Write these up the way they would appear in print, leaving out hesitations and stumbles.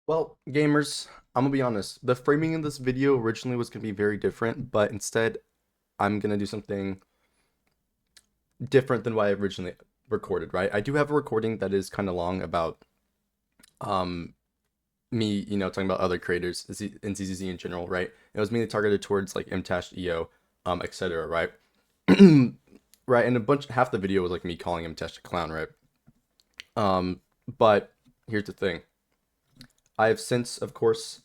Well, gamers, I'm gonna be honest. The framing in this video originally was gonna be very different, but instead, I'm gonna do something different than what I originally recorded, right? I do have a recording that is kind of long about um me, talking about other creators in ZZZ in general, right? It was mainly targeted towards like Mtash, EO, etc., right? Right, and half the video was like me calling Mtash a clown, right? Um, but here's the thing. I have since, of course,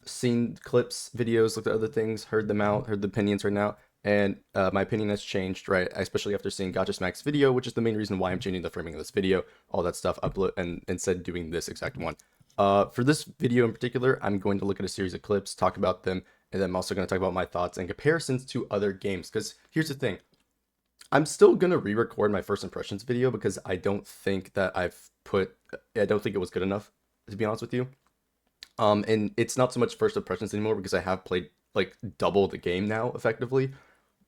seen clips, videos, looked at other things, heard them out, heard the opinions right now, and my opinion has changed, right? Especially after seeing Gotcha Smack's video, which is the main reason why I'm changing the framing of this video, all that stuff, upload, and instead doing this exact one. For this video in particular, I'm going to look at a series of clips, talk about them, and then I'm also going to talk about my thoughts and comparisons to other games. Because here's the thing, I'm still going to re-record my first impressions video because I don't think it was good enough, to be honest with you. And it's not so much first impressions anymore because I have played like double the game now effectively,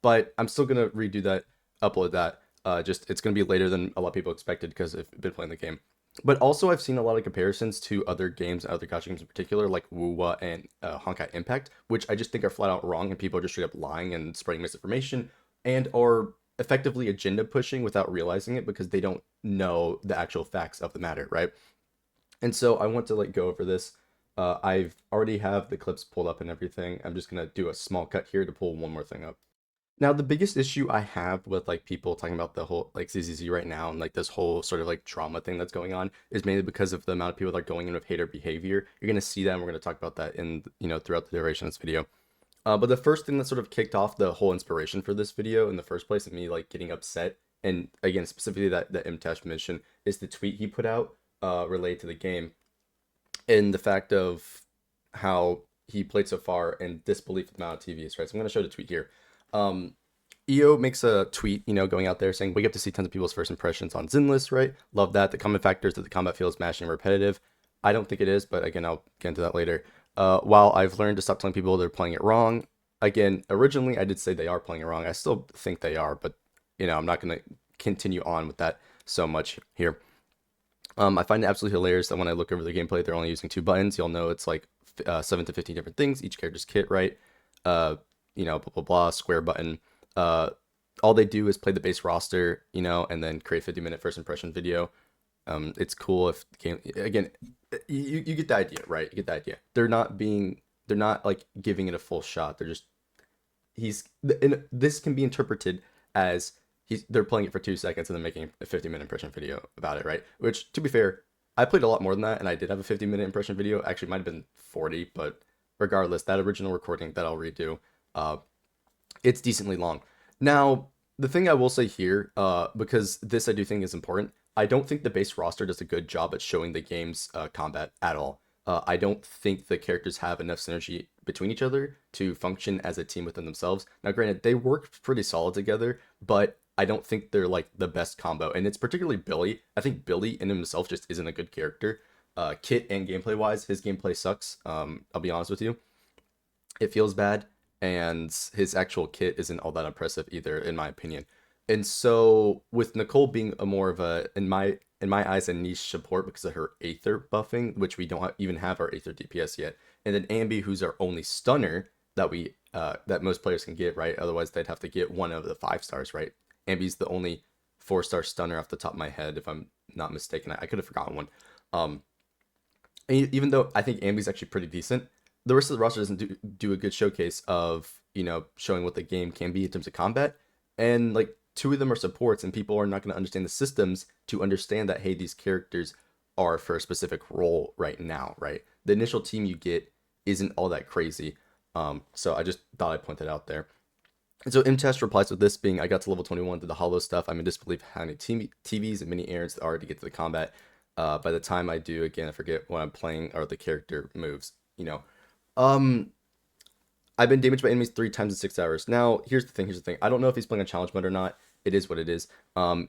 but I'm still gonna redo that, upload that. Just it's gonna be later than a lot of people expected because I've been playing the game. But also I've seen a lot of comparisons to other games, other gacha games in particular, like Wuwa and Honkai Impact, which I just think are flat out wrong, and people are just straight up lying and spreading misinformation and are effectively agenda pushing without realizing it because they don't know the actual facts of the matter, right? And so I want to like go over this. I've already have the clips pulled up and everything. I'm just gonna do a small cut here to pull one more thing up. Now, the biggest issue I have with like people talking about the whole like ZZZ right now and like this whole sort of like drama thing that's going on is mainly because of the amount of people that are going in with hater behavior. You're gonna see that, and we're gonna talk about that in throughout the duration of this video. But the first thing that sort of kicked off the whole inspiration for this video in the first place, and me like getting upset, and again specifically that MTash mission, is the tweet he put out related to the game and the fact of how he played so far and disbelief with the amount of TVs, right? So I'm going to show the tweet here. EO makes a tweet, going out there saying, we get to see tons of people's first impressions on Zenless, right? Love that. The common factor is that the combat feels mashing and repetitive. I don't think it is, but again, I'll get into that later. While I've learned to stop telling people they're playing it wrong, again, originally I did say they are playing it wrong. I still think they are, but, I'm not going to continue on with that so much here. I find it absolutely hilarious that when I look over the gameplay, they're only using two buttons. You'll know it's like 7 to 15 different things. Each character's kit, right? Uh, blah, blah, blah, square button. Uh, all they do is play the base roster, and then create 50-minute first impression video. It's cool if the game, again, you get the idea, right? You get the idea. They're not like giving it a full shot. This can be interpreted as they're playing it for 2 seconds and then making a 50-minute impression video about it, right? Which, to be fair, I played a lot more than that, and I did have a 50-minute impression video. Actually, it might have been 40, but regardless, that original recording that I'll redo, uh, it's decently long. Now, the thing I will say here, because this I do think is important, I don't think the base roster does a good job at showing the game's combat at all. I don't think the characters have enough synergy between each other to function as a team within themselves. Now, granted, they work pretty solid together, but I don't think they're like the best combo. And it's particularly Billy. I think Billy in himself just isn't a good character. Kit and gameplay wise, his gameplay sucks. I'll be honest with you. It feels bad, and his actual kit isn't all that impressive either, in my opinion. And so with Nicole being a more of a in my eyes a niche support because of her Aether buffing, which we don't even have our Aether DPS yet, and then Ambi, who's our only stunner that most players can get, right? Otherwise they'd have to get one of the 5 stars, right? Ambi's the only 4-star stunner off the top of my head, if I'm not mistaken. I could have forgotten one. Um, even though I think Ambi's actually pretty decent, the rest of the roster doesn't do a good showcase of showing what the game can be in terms of combat. And like two of them are supports, and people are not going to understand the systems to understand that hey, these characters are for a specific role right now, right? The initial team you get isn't all that crazy. So I just thought I'd point that out there. And so MTest replies with this being, I got to level 21 through the hollow stuff. I'm in disbelief how many TVs and mini errands there are to get to the combat. By the time I do, again, I forget what I'm playing or the character moves. Um, I've been damaged by enemies 3 times in 6 hours. Now, here's the thing. Here's the thing. I don't know if he's playing a challenge mode or not. It is what it is. To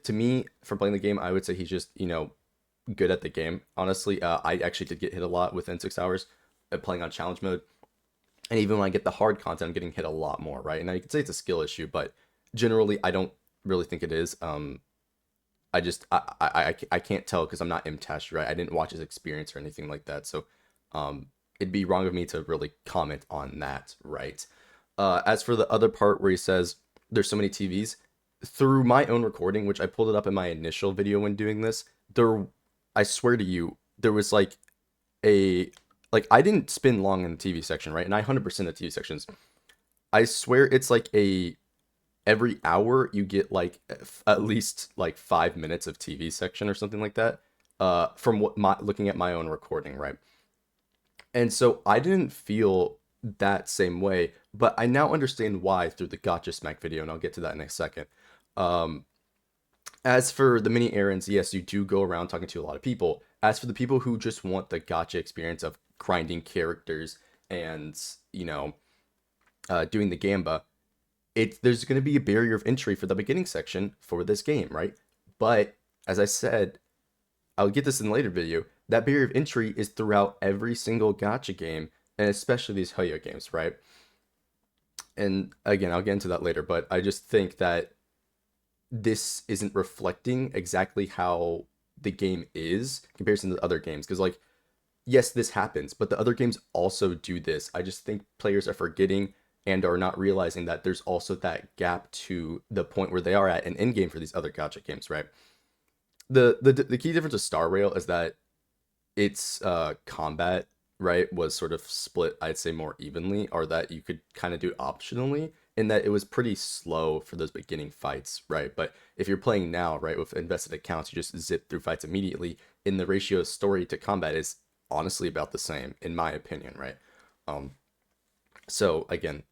me, for playing the game, I would say he's just good at the game. Honestly, I actually did get hit a lot within 6 hours playing on challenge mode, and even when I get the hard content, I'm getting hit a lot more. Right now, you could say it's a skill issue, but generally, I don't really think it is. I can't tell because I'm not MTash, right? I didn't watch his experience or anything like that. So it'd be wrong of me to really comment on that, right? As for the other part where he says there's so many TVs, through my own recording, which I pulled it up in my initial video when doing this, there, I swear to you, there was a, like I didn't spin long in the TV section, right? And I 100% the TV sections. I swear it's like a every hour you get like at least like 5 minutes of TV section or something like that. From what my looking at my own recording, right? And so I didn't feel that same way, but I now understand why through the Gotcha Smack video, and I'll get to that in a second. Um, as for the mini errands, yes, you do go around talking to a lot of people. As for the people who just want the gotcha experience of grinding characters and, you know, doing the gamba, there's going to be a barrier of entry for the beginning section for this game, right? But as I said, I'll get this in a later video. That barrier of entry is throughout every single gotcha game, and especially these Hoyo games, right? And again, I'll get into that later, but I just think that this isn't reflecting exactly how the game is in comparison to other games. Because, like, yes, this happens, but the other games also do this. I just think players are forgetting and are not realizing that there's also that gap to the point where they are at an end game for these other gotcha games, right? The key difference of Star Rail is that its combat, right, was sort of split, I'd say, more evenly, or that you could kind of do it optionally, in that it was pretty slow for those beginning fights, right? But if you're playing now, right, with invested accounts, you just zip through fights immediately, and the ratio of story to combat is honestly about the same, in my opinion, right? Um, so again,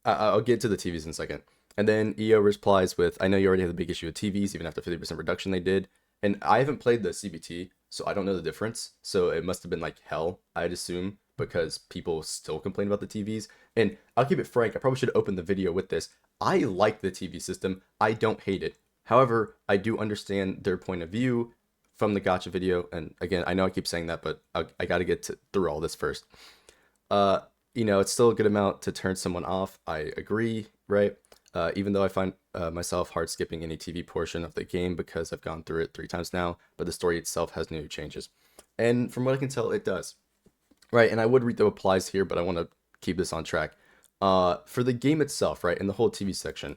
I'll get to the TVs in a second. And then EO replies with, I know you already have the big issue with TVs, even after 50% reduction they did. And I haven't played the CBT, so I don't know the difference. So it must have been like hell, I'd assume, because people still complain about the TVs. And I'll keep it frank, I probably should open the video with this. I like the TV system. I don't hate it. However, I do understand their point of view from the gotcha video. And again, I know I keep saying that, but I got to get through all this first. Uh, it's still a good amount to turn someone off. I agree, right? Even though I find myself hard skipping any TV portion of the game because I've gone through it 3 times now, but the story itself has new changes. And from what I can tell, it does. Right, and I would read the replies here, but I want to keep this on track. For the game itself, right, in the whole TV section,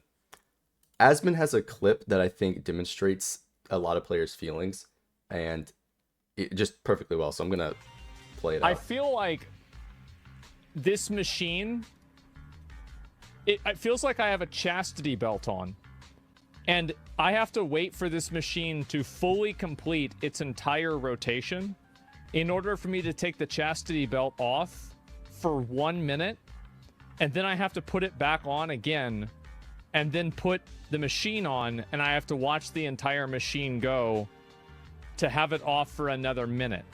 Asmon has a clip that I think demonstrates a lot of players' feelings, and it just perfectly well, so I'm going to play it out. I feel like this machine, it feels like I have a chastity belt on. And I have to wait for this machine to fully complete its entire rotation in order for me to take the chastity belt off for 1 minute. And then I have to put it back on again. And then put the machine on. And I have to watch the entire machine go to have it off for another minute.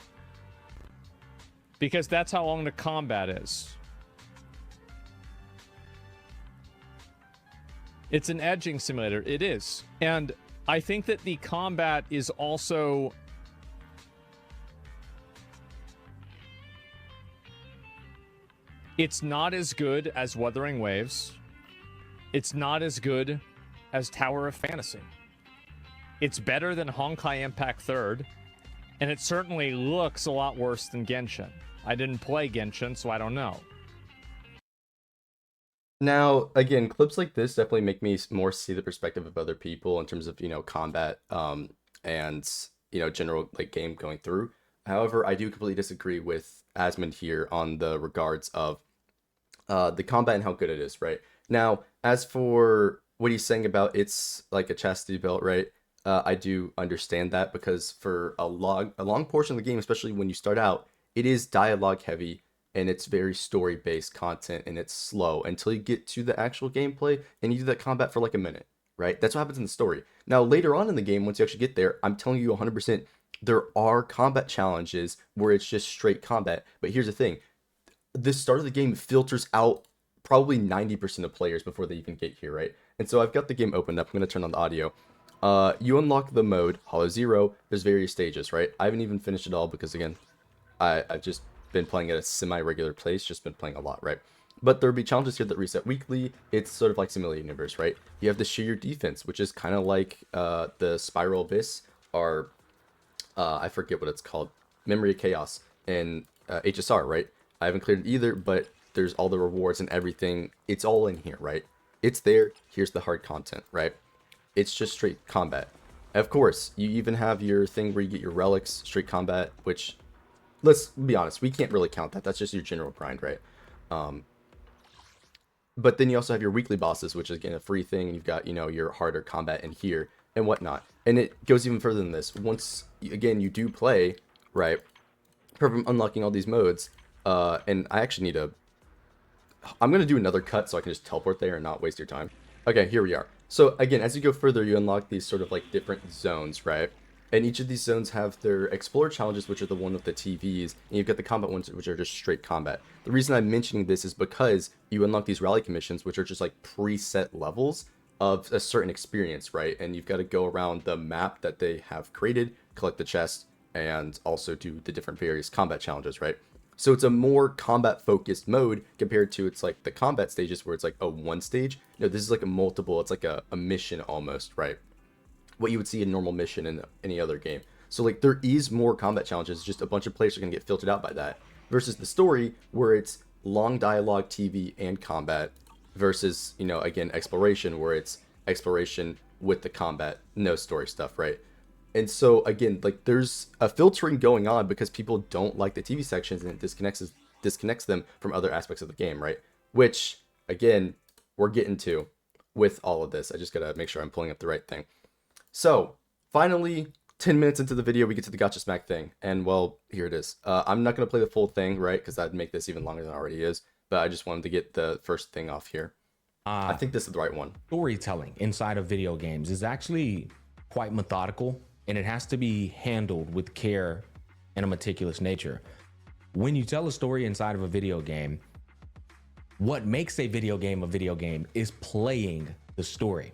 Because that's how long the combat is. It's an edging simulator. It is. And I think that the combat is also... It's not as good as Wuthering Waves. It's not as good as Tower of Fantasy. It's better than Honkai Impact 3rd. And it certainly looks a lot worse than Genshin. I didn't play Genshin, so I don't know. Now, again, clips like this definitely make me more see the perspective of other people in terms of, combat, and, general, like, game going through. However, I do completely disagree with Asmund here on the regards of the combat and how good it is, right? Now, as for what he's saying about it's like a chastity belt, right? I do understand that because for a long portion of the game, especially when you start out, it is dialogue heavy and it's very story-based content and it's slow until you get to the actual gameplay and you do that combat for like a minute, right? That's what happens in the story. Now, later on in the game, once you actually get there, I'm telling you 100%, there are combat challenges where it's just straight combat. But here's the thing. The start of the game filters out probably 90% of players before they even get here, right? And so I've got the game opened up. I'm going to turn on the audio. You unlock the mode, Hollow Zero. There's various stages, right? I haven't even finished it all because, again, I've just been playing at a semi-regular pace, just been playing a lot, right? But there'll be challenges here that reset weekly. It's sort of like Simulated Universe, right? You have the sheer your defense, which is kind of like the Spiral Abyss, or I forget what it's called, Memory of Chaos in HSR, right? I haven't cleared it either, but there's all the rewards and everything. It's all in here, right? It's there. Here's the hard content, right? It's just straight combat. Of course, you even have your thing where you get your relics, straight combat, which, let's be honest, we can't really count that. That's just your general grind, right? But then you also have your weekly bosses, which is again a free thing. You've got, your harder combat in here and whatnot. And it goes even further than this. Once, again, you do play, right, from unlocking all these modes, and I actually need to, I'm going to do another cut so I can just teleport there and not waste your time. Okay, here we are. So again, as you go further, you unlock these sort of like different zones, right? And each of these zones have their Explorer challenges, which are the one with the TVs, and you've got the combat ones, which are just straight combat. The reason I'm mentioning this is because you unlock these rally commissions, which are just like preset levels of a certain experience, right? And you've got to go around the map that they have created, collect the chest, and also do the different various combat challenges, right? So it's a more combat focused mode compared to it's like the combat stages where it's like a one stage. This is like a multiple, it's like a mission almost, right? What you would see in normal mission in any other game. So like there is more combat challenges, just a bunch of players are going to get filtered out by that. Versus the story where it's long dialogue, TV, and combat. Versus, again, exploration where it's exploration with the combat, no story stuff, right? And so again, like there's a filtering going on because people don't like the TV sections and it disconnects them from other aspects of the game, right? Which again, we're getting to with all of this. I just gotta make sure I'm pulling up the right thing. So finally, 10 minutes into the video, we get to the gotcha smack thing, and well, here it is. I'm not gonna play the full thing, right? Because that'd make this even longer than it already is. But I just wanted to get the first thing off here. I think this is the right one. Storytelling inside of video games is actually quite methodical, and it has to be handled with care and a meticulous nature. When you tell a story inside of a video game, what makes a video game is playing the story.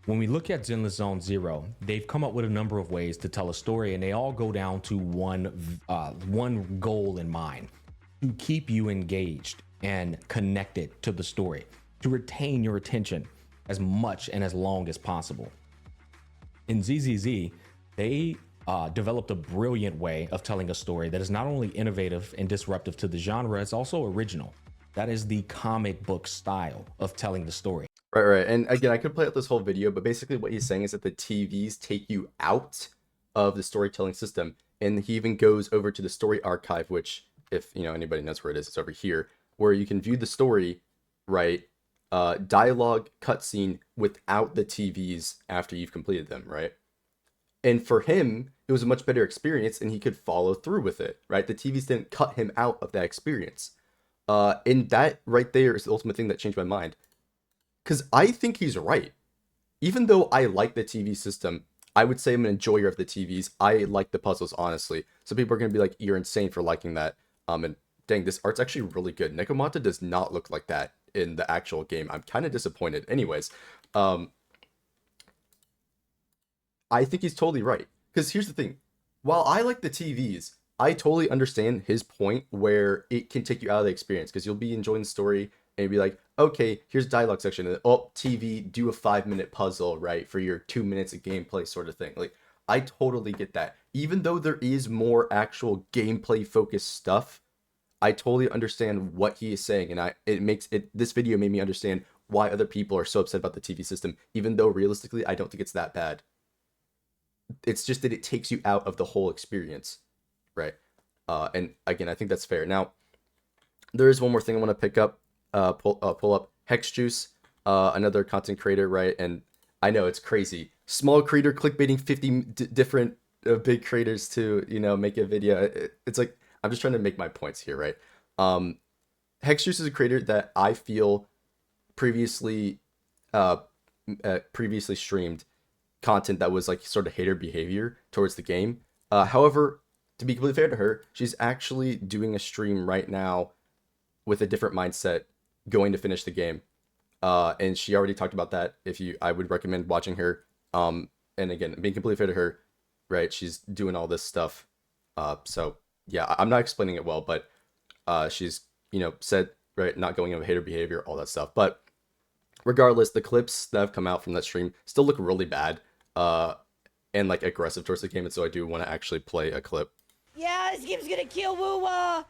When we look at Zenless Zone Zero, they've come up with a number of ways to tell a story, and they all go down to one goal in mind: to keep you engaged and connected to the story, to retain your attention as much and as long as possible. In ZZZ, they developed a brilliant way of telling a story that is not only innovative and disruptive to the genre, it's also original. That is the comic book style of telling the story. Right. And again, I could play out this whole video, but basically what he's saying is that the TVs take you out of the storytelling system. And he even goes over to the story archive, which, if anybody knows where it is, it's over here, where you can view the story, right? Dialogue, cutscene without the TVs after you've completed them, right? And for him, it was a much better experience, and he could follow through with it, right? The TVs didn't cut him out of that experience. And that right there is the ultimate thing that changed my mind. Because I think he's right. Even though I like the TV system, I would say I'm an enjoyer of the TVs. I like the puzzles, honestly. So people are going to be like, you're insane for liking that. And dang, this art's actually really good. Nekomata does not look like that in the actual game. I'm kind of disappointed. Anyways, I think he's totally right. Because here's the thing. While I like the TVs, I totally understand his point where it can take you out of the experience. Because you'll be enjoying the story and you'll be like, okay, here's dialogue section. And, oh, TV, do a 5-minute puzzle, right? For your 2 minutes of gameplay sort of thing. Like, I totally get that. Even though there is more actual gameplay focused stuff, I totally understand what he is saying. And this video made me understand why other people are so upset about the TV system, even though realistically, I don't think it's that bad. It's just that it takes you out of the whole experience, right? And again, I think that's fair. Now, there is one more thing I want to pick up. Pull up Hex Juice, another content creator, right? And I know it's crazy. Small creator clickbaiting 50 different big creators to make a video. It's like I'm just trying to make my points here, right? Hex Juice is a creator that I feel previously streamed content that was like sort of hater behavior towards the game. However, to be completely fair to her, she's actually doing a stream right now with a different mindset, going to finish the game. And she already talked about that. I would recommend watching her. And again, being completely fair to her, right? She's doing all this stuff. So yeah, I'm not explaining it well, but she's, said right? Not going in with hater behavior, all that stuff. But regardless, the clips that have come out from that stream still look really bad, and like aggressive towards the game. And so I do want to actually play a clip. Yeah, this game's gonna kill Woowa.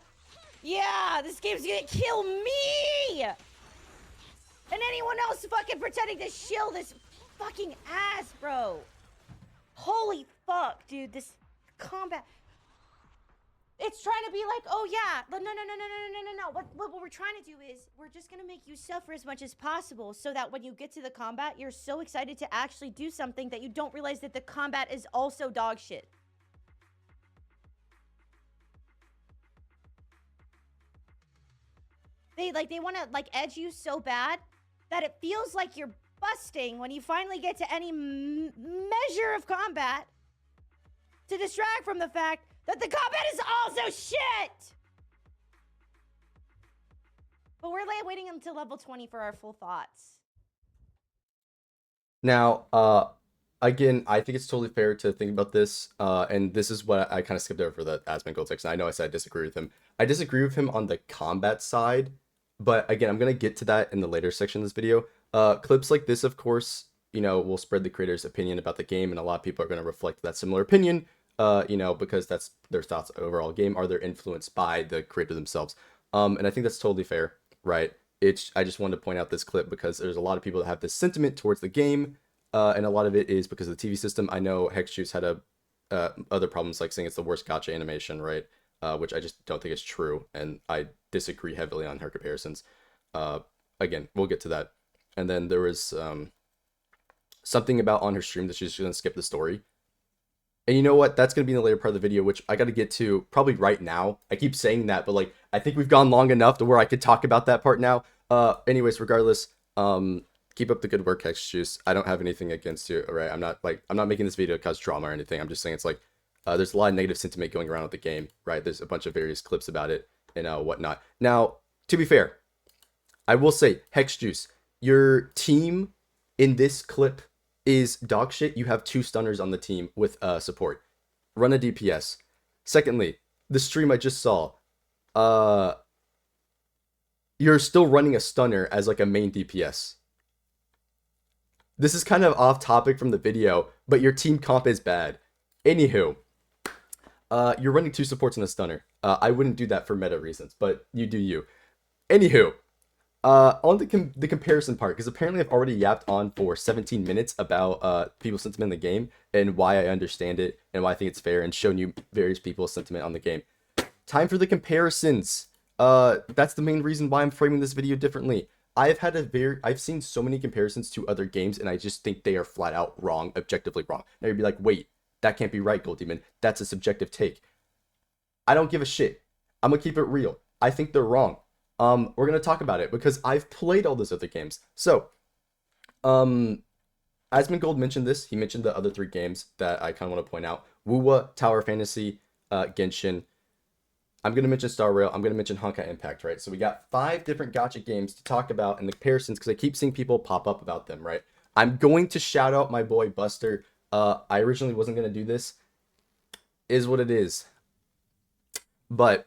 Yeah, this game's gonna kill me. And anyone else fucking pretending to shill this fucking ass, bro. Holy fuck, dude, this combat. It's trying to be like, oh yeah, no. What we're trying to do is we're just gonna make you suffer as much as possible so that when you get to the combat, you're so excited to actually do something that you don't realize that the combat is also dog shit. They want to like edge you so bad that it feels like you're busting when you finally get to any measure of combat to distract from the fact that the combat is also shit. But we're like waiting until level 20 for our full thoughts. Now, again, I think it's totally fair to think about this, and this is what I kind of skipped over the Asmongold text. And I know I said I disagree with him. I disagree with him on the combat side, but again, I'm gonna get to that in the later section of this video. Clips like this, of course, you know, will spread the creator's opinion about the game, and a lot of people are gonna reflect that similar opinion, you know, because that's their thoughts overall game, are they're influenced by the creator themselves. And I think that's totally fair, right? I just wanted to point out this clip because there's a lot of people that have this sentiment towards the game, and a lot of it is because of the TV system. I know Hexjuice had other problems, like saying it's the worst gacha animation, right? Which I just don't think is true, and I disagree heavily on her comparisons. Again, we'll get to that. And then there was something about on her stream that she's just gonna skip the story. And you know what? That's gonna be in the later part of the video, which I gotta get to probably right now. I keep saying that, but like I think we've gone long enough to where I could talk about that part now. Anyways, regardless, keep up the good work, Hexjuice. I don't have anything against you, all right? I'm not making this video to cause drama or anything. I'm just saying it's like there's a lot of negative sentiment going around with the game, right? There's a bunch of various clips about it and whatnot. Now, to be fair, I will say, Hexjuice, your team in this clip is dog shit. You have 2 stunners on the team with support. Run a DPS. Secondly, the stream I just saw, you're still running a stunner as like a main DPS. This is kind of off topic from the video, but your team comp is bad. Anywho, you're running 2 supports and a stunner. I wouldn't do that for meta reasons, but you do you. Anywho, on the comparison part, because apparently I've already yapped on for 17 minutes about people's sentiment in the game and why I understand it and why I think it's fair, and shown you various people's sentiment on the game. Time for the comparisons. That's the main reason why I'm framing this video differently. I've seen so many comparisons to other games, and I just think they are flat out wrong, objectively wrong. Now you'd be like, wait, that can't be right, Gold Demon. That's a subjective take. I don't give a shit. I'm gonna keep it real. I think they're wrong. We're gonna talk about it because I've played all those other games. So, Asmongold mentioned this. He mentioned the other 3 games that I kind of want to point out: Wuwa, Tower Fantasy, Genshin. I'm gonna mention Star Rail. I'm gonna mention Honkai Impact, right? So we got 5 different gacha games to talk about and the comparisons because I keep seeing people pop up about them, right? I'm going to shout out my boy Buster. I originally wasn't gonna do this. Is what it is. But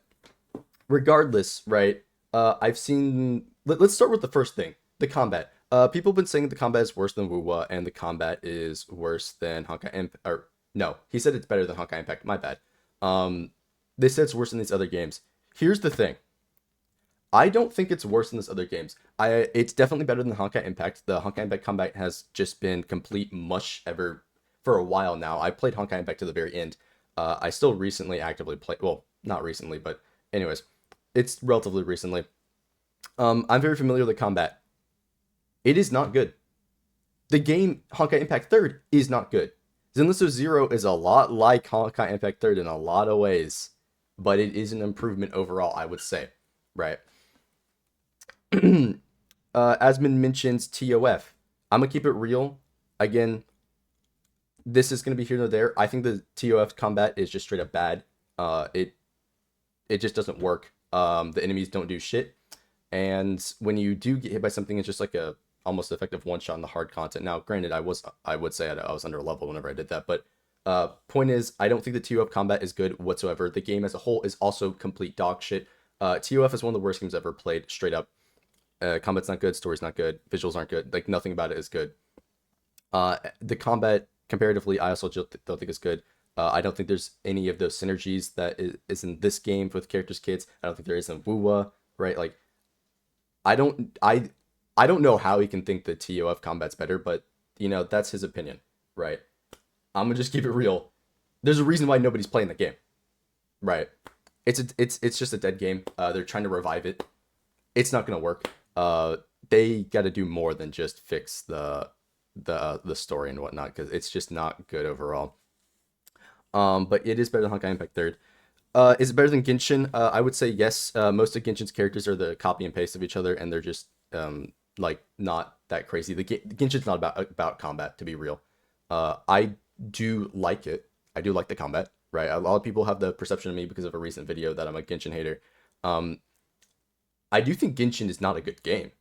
regardless, right? I've seen. Let's start with the first thing: the combat. People have been saying the combat is worse than Wuwa, and the combat is worse than Honkai Impact. Or no, he said it's better than Honkai Impact. My bad. They said it's worse than these other games. Here's the thing: I don't think it's worse than these other games. It's definitely better than Honkai Impact. The Honkai Impact combat has just been complete mush ever for a while now. I played Honkai Impact to the very end. I still recently actively play. Well, not recently, but anyways, it's relatively recently. I'm very familiar with the combat. It is not good. The game Honkai Impact 3rd is not good. Zenless 0 is a lot like Honkai Impact 3rd in a lot of ways, but it is an improvement overall, I would say, right? Asmon mentions TOF. I'm gonna keep it real. Again, this is gonna be here or there. I think the TOF combat is just straight up bad. It just doesn't work. The enemies don't do shit, and when you do get hit by something, it's just like a almost effective one shot in the hard content. Now, granted, I would say I was under level whenever I did that, but point is, I don't think the TOF combat is good whatsoever. The game as a whole is also complete dog shit. TOF is one of the worst games I've ever played, straight up. Combat's not good, story's not good, visuals aren't good. Like, nothing about it is good. The combat, comparatively, I also don't think it's good. I don't think there's any of those synergies that is in this game with characters' kits. I don't think there is in Wuwa, right? Like, I don't I I don't know how he can think the TOF combat's better, but that's his opinion, right? I'm gonna just keep it real. There's a reason why nobody's playing the game, right? It's just a dead game. They're trying to revive it. It's not gonna work. They got to do more than just fix the story and whatnot, because it's just not good overall. But it is better than Honkai Impact Third. Is it better than Genshin? I would say yes. Most of Genshin's characters are the copy and paste of each other, and they're just like not that crazy. Genshin's not about combat, to be real. I do like it. I do like the combat, right? A lot of people have the perception of me because of a recent video that I'm a Genshin hater. I do think Genshin is not a good game,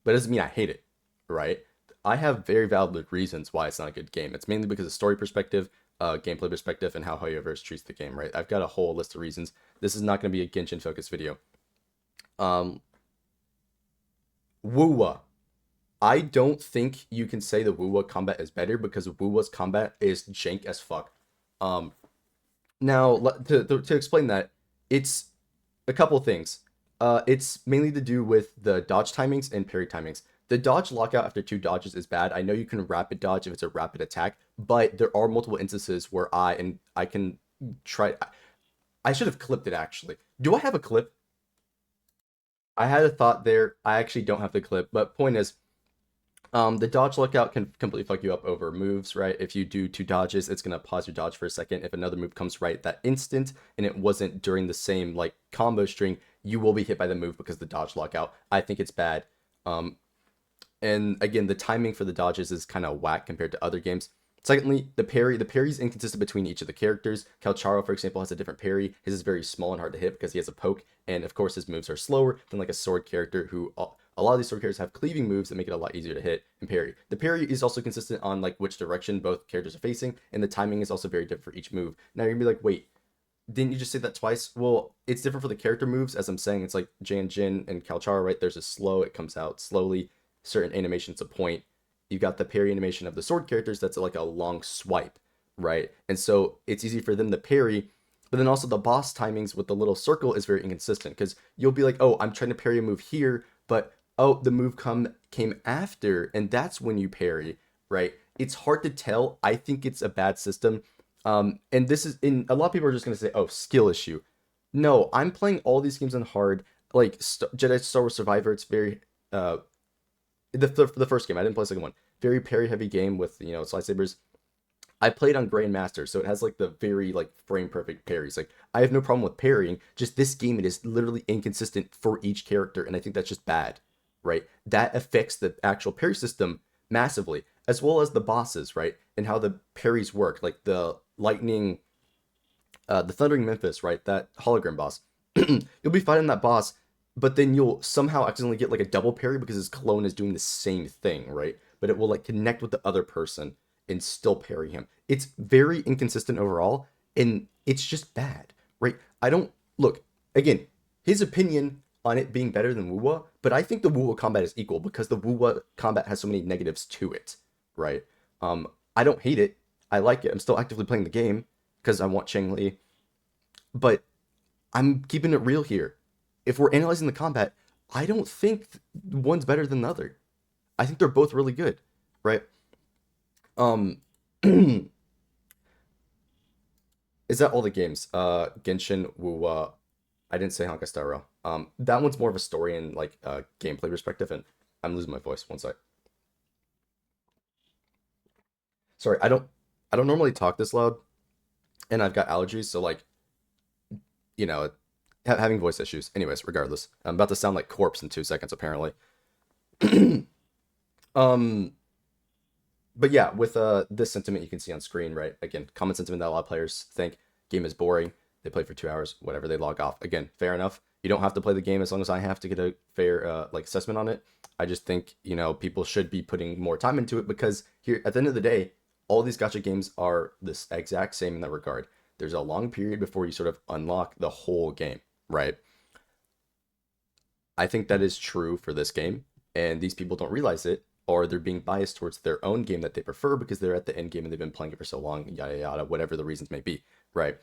but it doesn't mean I hate it, right? I have very valid reasons why it's not a good game. It's mainly because of story perspective, gameplay perspective, and how Hoyoverse treats the game, right? I've got a whole list of reasons. This is not going to be a Genshin focused video. Wuwa. I don't think you can say the Wuwa combat is better, because Wuwa's combat is jank as fuck. Now, to explain that, it's a couple things. It's mainly to do with the dodge timings and parry timings. The dodge lockout after 2 dodges is bad. I know you can rapid dodge if it's a rapid attack, but there are multiple instances where I can try. I should have clipped it, actually. Do I have a clip? I had a thought there. I actually don't have the clip, but point is, the dodge lookout can completely fuck you up over moves, right? If you do 2 dodges, it's gonna pause your dodge for a second. If another move comes right that instant and it wasn't during the same like combo string, you will be hit by the move because of the dodge lockout. I think it's bad. And again, the timing for the dodges is kind of whack compared to other games. Secondly, the parry's inconsistent between each of the characters. Calcharo, for example, has a different parry. His is very small and hard to hit because he has a poke, and of course his moves are slower than like a sword character, who a lot of these sword characters have cleaving moves that make it a lot easier to hit and parry. The parry is also consistent on like which direction both characters are facing, and the timing is also very different for each move. Now you're gonna be like, wait, didn't you just say that twice? Well, it's different for the character moves, as I'm saying. It's like Jan Jin and Calcharo, right? There's a slow, it comes out slowly. Certain animations a point. You got the parry animation of the sword characters, that's like a long swipe, right? And so it's easy for them to parry, but then also the boss timings with the little circle is very inconsistent, because you'll be like, oh, I'm trying to parry a move here, but oh, the move came after, and that's when you parry, right? It's hard to tell. I think it's a bad system. And this is, in a lot of people are just gonna say, oh, skill issue. No, I'm playing all these games on hard, like Jedi Star Wars Survivor. It's very the first game. I didn't play the second one. Very parry heavy game with its lightsabers. I played on Grandmaster, so it has like the very like frame perfect parries. Like, I have no problem with parrying. Just this game, it is literally inconsistent for each character, and I think that's just bad, right? That affects the actual parry system massively, as well as the bosses, right? And how the parries work, like the lightning, the Thundering Memphis, right? That hologram boss. You'll be fighting that boss, but then you'll somehow accidentally get like a double parry because his clone is doing the same thing, right? But it will like connect with the other person and still parry him. It's very inconsistent overall, and it's just bad, right? I don't look again, his opinion on it being better than Wuwa, but I think the Wuwa combat is equal because the Wuwa combat has so many negatives to it, right? I don't hate it. I like it. I'm still actively playing the game because I want Cheng Li, but I'm keeping it real here. If we're analyzing the combat, I don't think one's better than the other. I think they're both really good, right? Is that all the games? Genshin, Wuwa. I didn't say Honkai Star Rail. That one's more of a story and like gameplay perspective, and I'm losing my voice. One sec. Sorry, I don't normally talk this loud, and I've got allergies, so like, you know, having voice issues. Anyways, regardless, I'm about to sound like corpse in 2 seconds, apparently. But yeah, with this sentiment you can see on screen, right? Again, common sentiment that a lot of players think game is boring. They play for 2 hours, whatever, they log off. Again, fair enough. You don't have to play the game as long as I have to get a fair like assessment on it. I just think, people should be putting more time into it, because here at the end of the day, all these gacha games are this exact same in that regard. There's a long period before you sort of unlock the whole game, right? I think that is true for this game, and these people don't realize it, or they're being biased towards their own game that they prefer because they're at the end game and they've been playing it for so long, yada yada, whatever the reasons may be, right?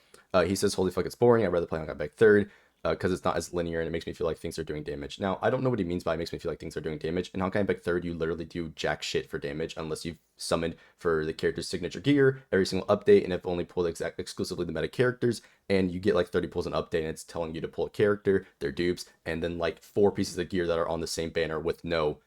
He says, "Holy fuck, it's boring. I'd rather play Honkai Impact Third because it's not as linear and it makes me feel like things are doing damage." Now, I don't know what he means by it makes me feel like things are doing damage. In Honkai Impact Third, you literally do jack shit for damage unless you've summoned for the character's signature gear every single update and have only pulled exclusively the meta characters, and you get like 30 pulls an update and it's telling you to pull a character, their dupes, and then like 4 pieces of gear that are on the same banner with no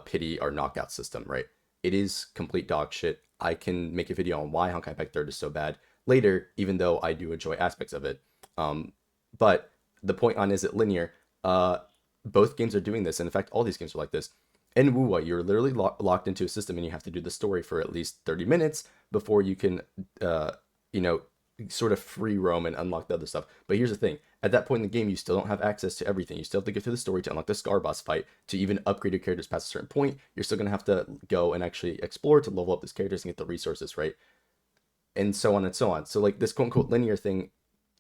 pity or knockout system, right? It is complete dog shit. I can make a video on why Honkai Impact Third is so bad later, even though I do enjoy aspects of it. But the point on is it linear? Both games are doing this, and in fact, all these games are like this. In Wuwa, you're literally locked into a system, and you have to do the story for at least 30 minutes before you can, you know, sort of free roam and unlock the other stuff. But here's the thing: at that point in the game, you still don't have access to everything. You still have to get through the story to unlock the Scar boss fight, to even upgrade your characters past a certain point. You're still gonna have to go and actually explore to level up these characters and get the resources, right? And so on and so on. So like this quote unquote linear thing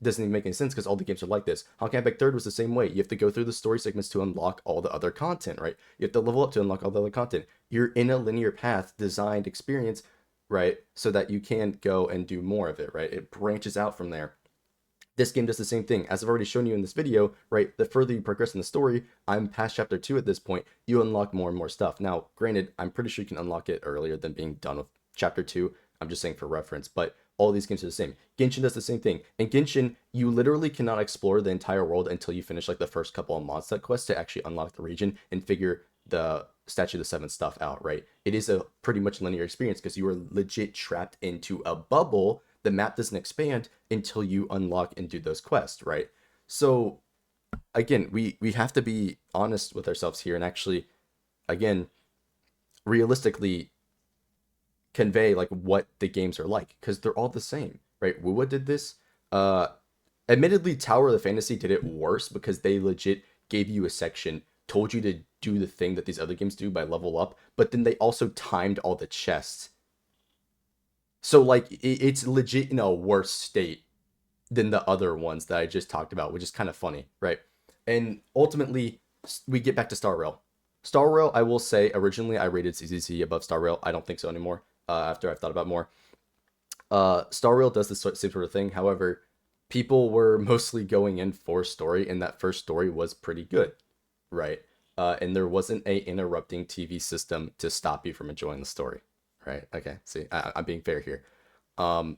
doesn't even make any sense because all the games are like this. Honkai Impact Third was the same way. You have to go through the story segments to unlock all the other content, right? You have to level up to unlock all the other content. You're in a linear path designed experience, right? So that you can go and do more of it, right? It branches out from there. This game does the same thing. As I've already shown you in this video, right? The further you progress in the story, I'm past chapter 2 at this point, you unlock more and more stuff. Now, granted, I'm pretty sure you can unlock it earlier than being done with chapter 2. I'm just saying for reference, but all these games are the same. Genshin does the same thing. In Genshin, you literally cannot explore the entire world until you finish like the first couple of mod set quests to actually unlock the region and figure the Statue of the Seven stuff out, right? It is a pretty much linear experience because you are legit trapped into a bubble. The map doesn't expand until you unlock and do those quests, right? So again, we have to be honest with ourselves here and actually, again, realistically convey like what the games are like because they're all the same, right? Wuwa did this. Admittedly, Tower of the Fantasy did it worse because they legit gave you a section, told you to do the thing that these other games do by level up, but then they also timed all the chests. So like it's legit in a worse state than the other ones that I just talked about, which is kind of funny, right? And ultimately, we get back to Star Rail. Star Rail, I will say, originally I rated CCC above Star Rail. I don't think so anymore. After I've thought about more, Star Rail does this same sort of thing. However, people were mostly going in for story, and that first story was pretty good, right? And there wasn't a interrupting TV system to stop you from enjoying the story, right? Okay, see, I'm being fair here. And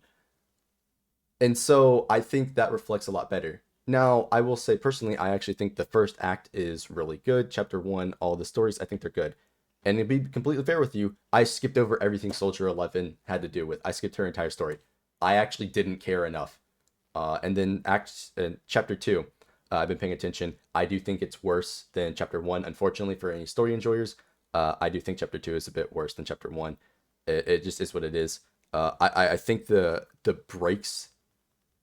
so I think that reflects a lot better. Now, I will say personally, I actually think the first act is really good. Chapter 1, all the stories, I think they're good. And to be completely fair with you, I skipped over everything Soldier 11 had to do with. I skipped her entire story. I actually didn't care enough. And then Chapter 2, I've been paying attention. I do think it's worse than Chapter 1. Unfortunately, for any story enjoyers, I do think Chapter 2 is a bit worse than Chapter 1. It just is what it is. I think the breaks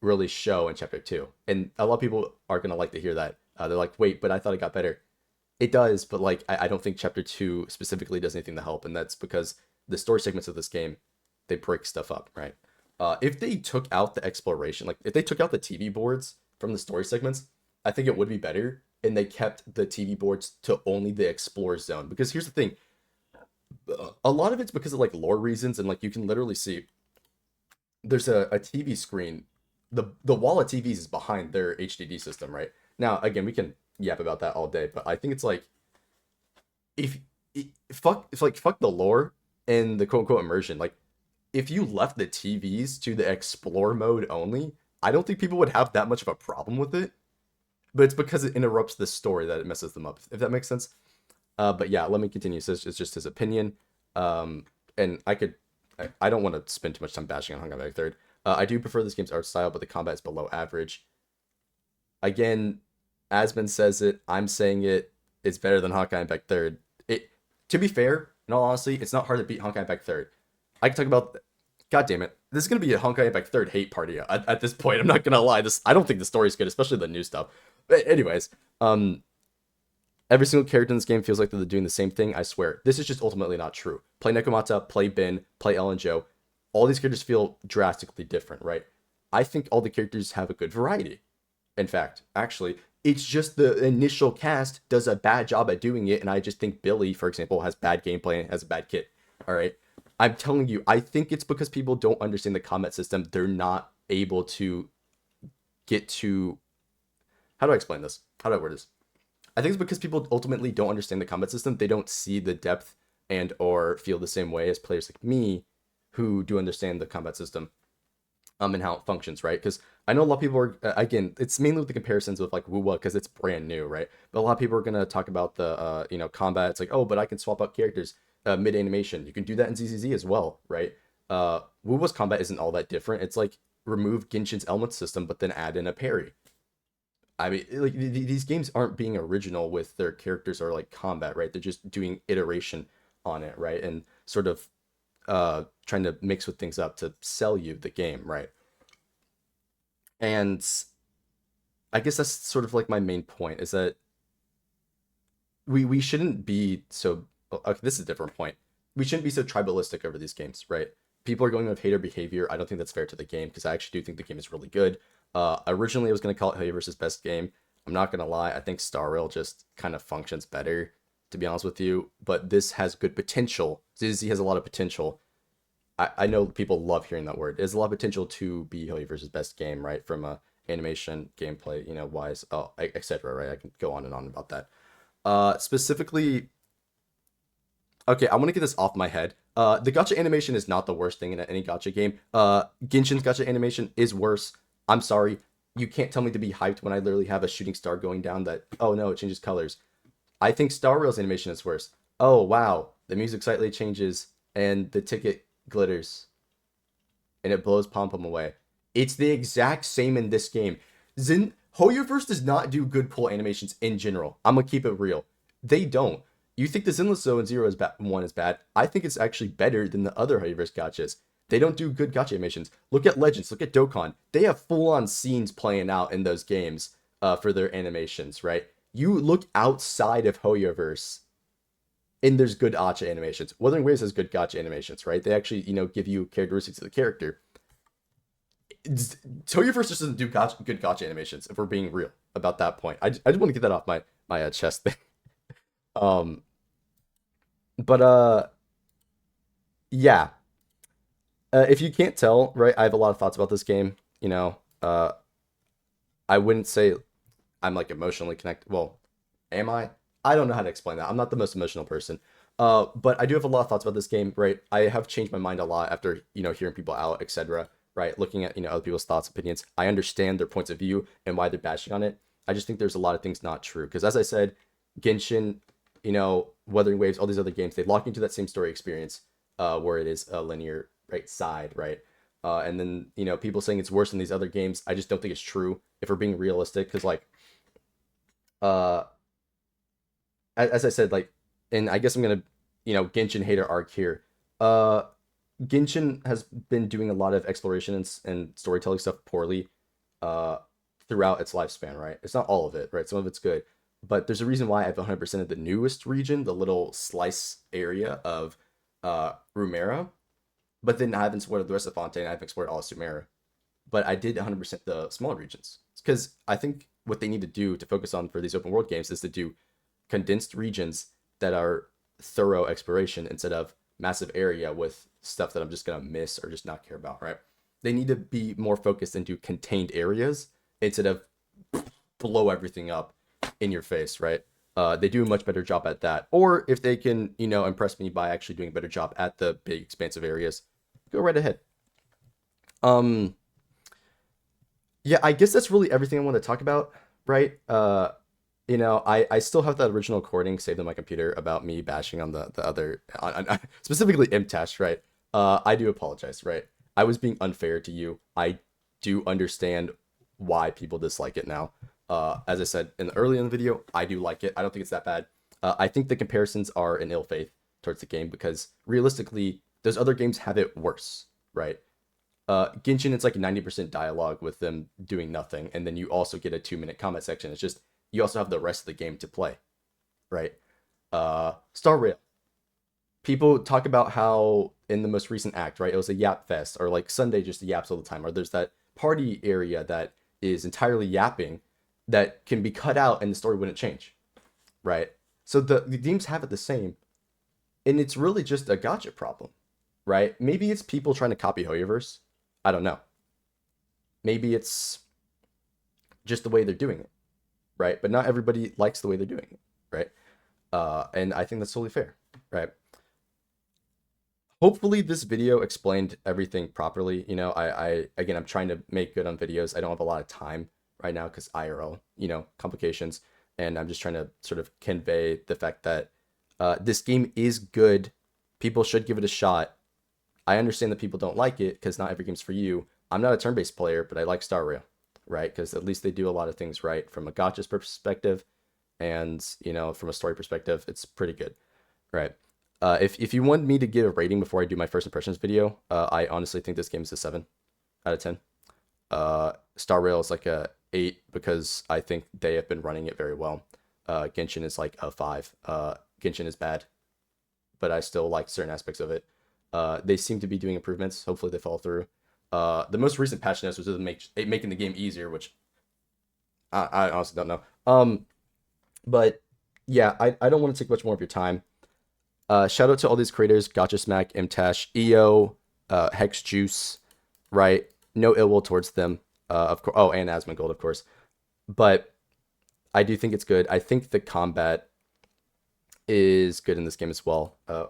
really show in Chapter 2. And a lot of people are going to like to hear that. They're like, wait, but I thought it got better. It does, but like I don't think Chapter 2 specifically does anything to help, and that's because the story segments of this game, they break stuff up, right? If they took out the exploration, like if they took out the TV boards from the story segments, I think it would be better, and they kept the TV boards to only the explore zone. Because here's the thing, a lot of it's because of like lore reasons, and like you can literally see there's a TV screen. The wall of TVs is behind their HDD system, right? Now, again, we can yap about that all day, but I think it's like fuck the lore and the quote unquote immersion. Like if you left the TVs to the explore mode only, I don't think people would have that much of a problem with it. But it's because it interrupts the story that it messes them up, if that makes sense. But yeah, let me continue. So it's just his opinion. And I don't want to spend too much time bashing on Honkai Impact Third. I do prefer this game's art style, but the combat is below average. Again, Asmund says it, I'm saying it, it's better than Honkai Impact Third. To be fair, in all honesty, it's not hard to beat Honkai Impact Third. I can talk about, god damn it, this is going to be a Honkai Impact Third hate party at this point, I'm not going to lie. I don't think the story's good, especially the new stuff. But anyways, every single character in this game feels like they're doing the same thing, I swear. This is just ultimately not true. Play Nekomata, play Ben, play Ellen Joe. All these characters feel drastically different, right? I think all the characters have a good variety. In fact, actually, It's just the initial cast does a bad job at doing it, and I just think Billy, for example, has bad gameplay and has a bad kit. All right, I'm telling you, I think it's because people don't understand the combat system. They're not able to get to. How do I explain this? How do I word this? I think it's because people ultimately don't understand the combat system. They don't see the depth and or feel the same way as players like me who do understand the combat system and how it functions, right? Because I know a lot of people are, again, it's mainly with the comparisons with like Wuwa because it's brand new, right? But a lot of people are going to talk about the, combat. It's like, oh, but I can swap out characters mid-animation. You can do that in ZZZ as well, right? Wuwa's combat isn't all that different. It's like remove Genshin's element system, but then add in a parry. I mean, like these games aren't being original with their characters or like combat, right? They're just doing iteration on it, right? And sort of trying to mix with things up to sell you the game, right? And I guess that's sort of like my main point is that we shouldn't be so. Okay, this is a different point. We shouldn't be so tribalistic over these games, right? People are going with hater behavior. I don't think that's fair to the game because I actually do think the game is really good. Originally, I was going to call it Hater versus Best Game. I'm not going to lie. I think Star Rail just kind of functions better, to be honest with you. But this has good potential. ZZ has a lot of potential. I know people love hearing that word. There's a lot of potential to be Hater versus Best Game, right? From a animation, gameplay, wise, etc. Right? I can go on and on about that. Specifically, okay, I want to get this off my head. The gacha animation is not the worst thing in any gacha game. Genshin's gacha animation is worse. I'm sorry. You can't tell me to be hyped when I literally have a shooting star going down that, oh no, it changes colors. I think Star Rail's animation is worse. Oh wow, the music slightly changes and the ticket glitters. And it blows Pom Pom away. It's the exact same in this game. Hoyoverse does not do good pull animations in general. I'm gonna keep it real. They don't. You think the Zenless Zone Zero is one is bad? I think it's actually better than the other Hoyoverse gachas. They don't do good gacha animations. Look at Legends. Look at Dokkan. They have full-on scenes playing out in those games for their animations, right? You look outside of Hoyoverse, and there's good gacha animations. Wuthering Waves has good gacha animations, right? They actually, give you characteristics of the character. Hoyoverse just doesn't do good gacha animations, if we're being real about that point. I just want to get that off my chest thing. Yeah. If you can't tell, right, I have a lot of thoughts about this game. I wouldn't say I'm like emotionally connected. Well, am I? I don't know how to explain that. I'm not the most emotional person. But I do have a lot of thoughts about this game, right? I have changed my mind a lot after, hearing people out, etc. Right? Looking at, other people's thoughts, opinions. I understand their points of view and why they're bashing on it. I just think there's a lot of things not true. Because as I said, Genshin, Wuthering Waves, all these other games, they lock into that same story experience where it is a linear right side, right? And then, people saying it's worse than these other games. I just don't think it's true if we're being realistic. Because, like, as I said, like, and I guess I'm going to, Genshin hater arc here. Genshin has been doing a lot of exploration and storytelling stuff poorly throughout its lifespan, right? It's not all of it, right? Some of it's good. But there's a reason why I have 100% of the newest region, the little slice area of Rumera. But then I haven't explored the rest of Fontaine. I haven't explored all of Sumeria. But I did 100% the smaller regions. Because I think what they need to do to focus on for these open world games is to do condensed regions that are thorough exploration instead of massive area with stuff that I'm just going to miss or just not care about, right? They need to be more focused into contained areas instead of blow everything up in your face, right? They do a much better job at that. Or if they can, impress me by actually doing a better job at the big expansive areas, go right ahead. Yeah, I guess that's really everything I want to talk about, right? I still have that original recording saved on my computer about me bashing on the other, specifically MTash, right? I do apologize, right? I was being unfair to you. I do understand why people dislike it now. As I said early in the video, I do like it. I don't think it's that bad. I think the comparisons are in ill faith towards the game because realistically, those other games have it worse, right? Genshin, it's like 90% dialogue with them doing nothing, and then you also get a 2-minute comment section. It's just you also have the rest of the game to play, right? Star Rail. People talk about how in the most recent act, right, it was a yap fest, or like Sunday just yaps all the time, or there's that party area that is entirely yapping. that can be cut out and the story wouldn't change, right? So the games have it the same, and it's really just a gacha problem, right? Maybe it's people trying to copy Hoyoverse. I don't know. Maybe it's just the way they're doing it, right? But not everybody likes the way they're doing it, right? And I think that's totally fair, right? Hopefully this video explained everything properly. You know, again, I'm trying to make good on videos. I don't have a lot of time right now because IRL, you know, complications. And I'm just trying to sort of convey the fact that this game is good. People should give it a shot. I understand that people don't like it because not every game's for you. I'm not a turn-based player, but I like Star Rail, right? Because at least they do a lot of things right from a gacha's perspective, and you know, from a story perspective, it's pretty good, right? If you want me to give a rating before I do my first impressions video, I honestly think this game is a 7 out of 10. Star Rail is like a 8 because I think they have been running it very well. Genshin is like a 5. Genshin is bad, but I still like certain aspects of it. They seem to be doing improvements. Hopefully they follow through. The most recent patch notes was making the game easier, which I honestly don't know. But yeah, I don't want to take much more of your time. Shout out to all these creators: Gotcha Smack, Imtash, EO, Hex Juice, right? No ill will towards them, of course. Oh, and Asmongold, of course. But I do think it's good. I think the combat is good in this game as well. I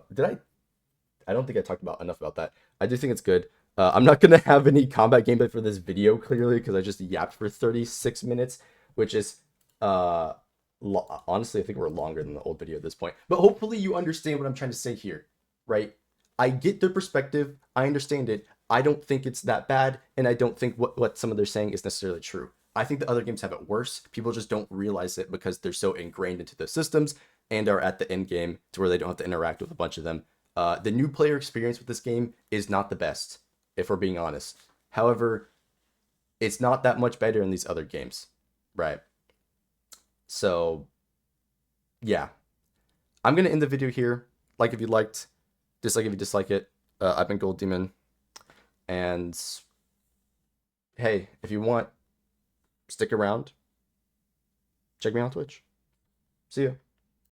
don't think I talked about enough about that. I do think it's good. I'm not gonna have any combat gameplay for this video clearly because I just yapped for 36 minutes, which is honestly, I think we're longer than the old video at this point. But hopefully you understand what I'm trying to say here, right? I get their perspective. I understand it. I don't think it's that bad, and I don't think what some of they're saying is necessarily true. I think the other games have it worse. People just don't realize it because they're so ingrained into the systems and are at the end game to where they don't have to interact with a bunch of them. The new player experience with this game is not the best, if we're being honest. However, it's not that much better in these other games, right? So, yeah. I'm going to end the video here. Like if you liked, dislike if you dislike it. I've been Gold Demon. And, hey, if you want, stick around. Check me out on Twitch. See ya.